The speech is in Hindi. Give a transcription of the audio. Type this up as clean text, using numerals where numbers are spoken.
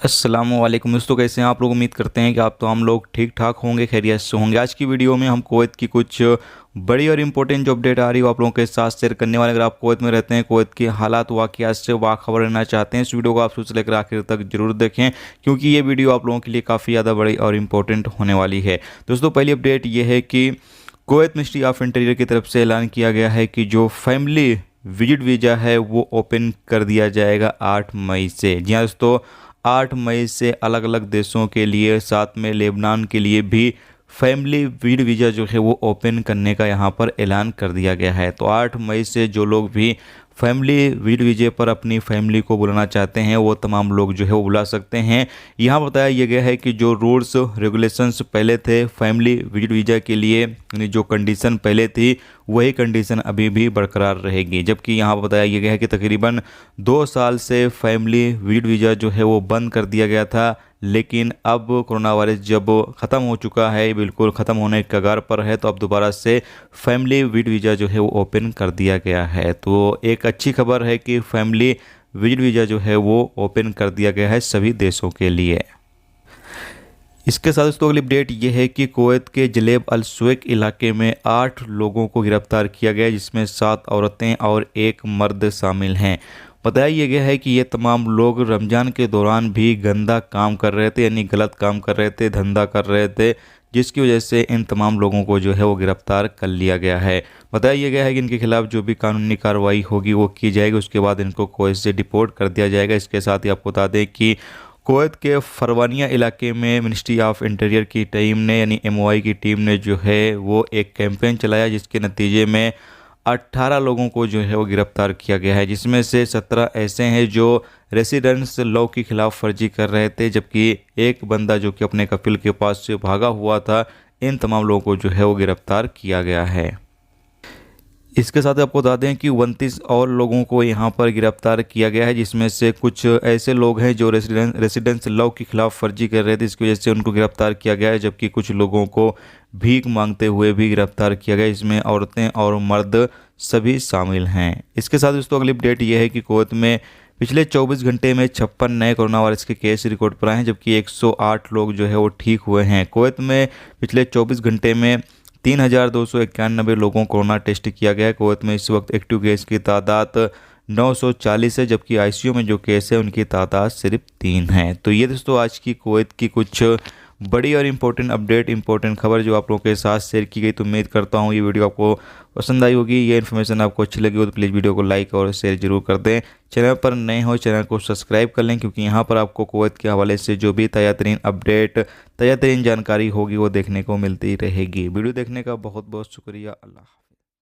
अस्सलामुअलैकुम दोस्तों, कैसे हैं आप लोग। उम्मीद करते हैं कि आप तो हम लोग ठीक ठाक होंगे, खैरियत से होंगे। आज की वीडियो में हम कुवैत की कुछ बड़ी और इम्पोर्टेंट जो अपडेट आ रही है वो आप लोगों के साथ शेयर करने वाले। अगर आप कुवैत में रहते हैं, कुवैत के हालात वाक़यात से बाखबर रहना चाहते हैं, इस वीडियो को आप शुरू से लेकर आखिर तक जरूर देखें, क्योंकि ये वीडियो आप लोगों के लिए काफ़ी ज़्यादा बड़ी और इम्पोर्टेंट होने वाली है। दोस्तों, पहली अपडेट ये है कि कुवैत मिनिस्ट्री ऑफ इंटीरियर की तरफ से ऐलान किया गया है कि जो फैमिली विजिट वीज़ा है वो ओपन कर दिया जाएगा 8 मई से। जी हाँ दोस्तों, 8 मई से अलग अलग देशों के लिए, साथ में लेबनान के लिए भी फैमिली विजिट वीज़ा जो है वो ओपन करने का यहाँ पर ऐलान कर दिया गया है। तो 8 मई से जो लोग भी फैमिली विजिट वीज़े पर अपनी फैमिली को बुलाना चाहते हैं वो तमाम लोग जो है वो बुला सकते हैं। यहाँ बताया यह गया है कि जो रूल्स रेगुलेशंस पहले थे फैमिली विजिट वीज़ा के लिए, यानी जो कंडीशन पहले थी वही कंडीशन अभी भी बरकरार रहेगी। जबकि यहाँ बताया यह गया है कि तकरीबन 2 साल से फैमिली विजिट वीज़ा जो है वो बंद कर दिया गया था, लेकिन अब कोरोना वायरस जब ख़त्म हो चुका है, बिल्कुल ख़त्म होने के कगार पर है, तो अब दोबारा से फैमिली विजिट वीज़ा जो है वो ओपन कर दिया गया है। तो एक अच्छी खबर है कि फैमिली विजिट वीज़ा जो है वो ओपन कर दिया गया है सभी देशों के लिए। इसके साथ दोस्तों अगली अपडेट ये है कि कुवैत के जलेब अल सुवैक इलाके में 8 लोगों को गिरफ्तार किया गया है, जिसमें 7 औरतें और 1 मर्द शामिल हैं। बताया गया है कि ये तमाम लोग रमज़ान के दौरान भी गंदा काम कर रहे थे, यानी गलत काम कर रहे थे, धंधा कर रहे थे, जिसकी वजह से इन तमाम लोगों को जो है वो गिरफ्तार कर लिया गया है। बताया गया है कि इनके खिलाफ़ जो भी कानूनी कार्रवाई होगी वो की जाएगी, उसके बाद इनको कुवैत से डिपोर्ट कर दिया जाएगा। इसके साथ ही आपको बता दें कि कुवैत के फरवानिया इलाके में मिनिस्ट्री ऑफ इंटीरियर की टीम ने, यानी MOI की टीम ने जो है वो एक कैंपेन चलाया, जिसके नतीजे में 18 लोगों को जो है वो गिरफ्तार किया गया है, जिसमें से 17 ऐसे हैं जो रेसिडेंस लॉ की खिलाफ वर्जी कर रहे थे, जबकि एक बंदा जो कि अपने कफिल के पास से भागा हुआ था। इन तमाम लोगों को जो है वो गिरफ्तार किया गया है। इसके साथ आपको बता दें कि 29 और लोगों को यहाँ पर गिरफ्तार किया गया है, जिसमें से कुछ ऐसे लोग हैं जो रेसिडेंस लॉ की खिलाफ वर्जी कर रहे थे, इसकी वजह से उनको गिरफ्तार किया गया है। जबकि कुछ लोगों को भीख मांगते हुए भी गिरफ्तार किया गया, इसमें औरतें और मर्द सभी शामिल हैं। इसके साथ दोस्तों अगली अपडेट ये है कि कुवैत में पिछले 24 घंटे में 56 नए कोरोना वायरस के केस रिकॉर्ड पर आए हैं, जबकि 108 लोग जो है वो ठीक हुए हैं। कुवैत में पिछले 24 घंटे में 3291 लोगों को कोरोना टेस्ट किया गया है। कुवैत में इस वक्त एक्टिव केस की तादाद 940 है, जबकि ICU में जो केस है उनकी तादाद सिर्फ 3 है। तो ये दोस्तों आज की कुवैत की कुछ बड़ी और इम्पोर्टेंट अपडेट, इम्पोर्टेंट खबर जो आप लोगों के साथ शेयर की गई। तो उम्मीद करता हूँ ये वीडियो आपको पसंद आई होगी, ये इन्फॉर्मेशन आपको अच्छी लगी हो तो प्लीज़ वीडियो को लाइक और शेयर जरूर कर दें। चैनल पर नए हो चैनल को सब्सक्राइब कर लें, क्योंकि यहाँ पर आपको कुवैत के हवाले से जो भी ताज़ा तरीन अपडेट, ताज़ा तरीन जानकारी होगी वो देखने को मिलती रहेगी। वीडियो देखने का बहुत बहुत शुक्रिया। अल्लाह।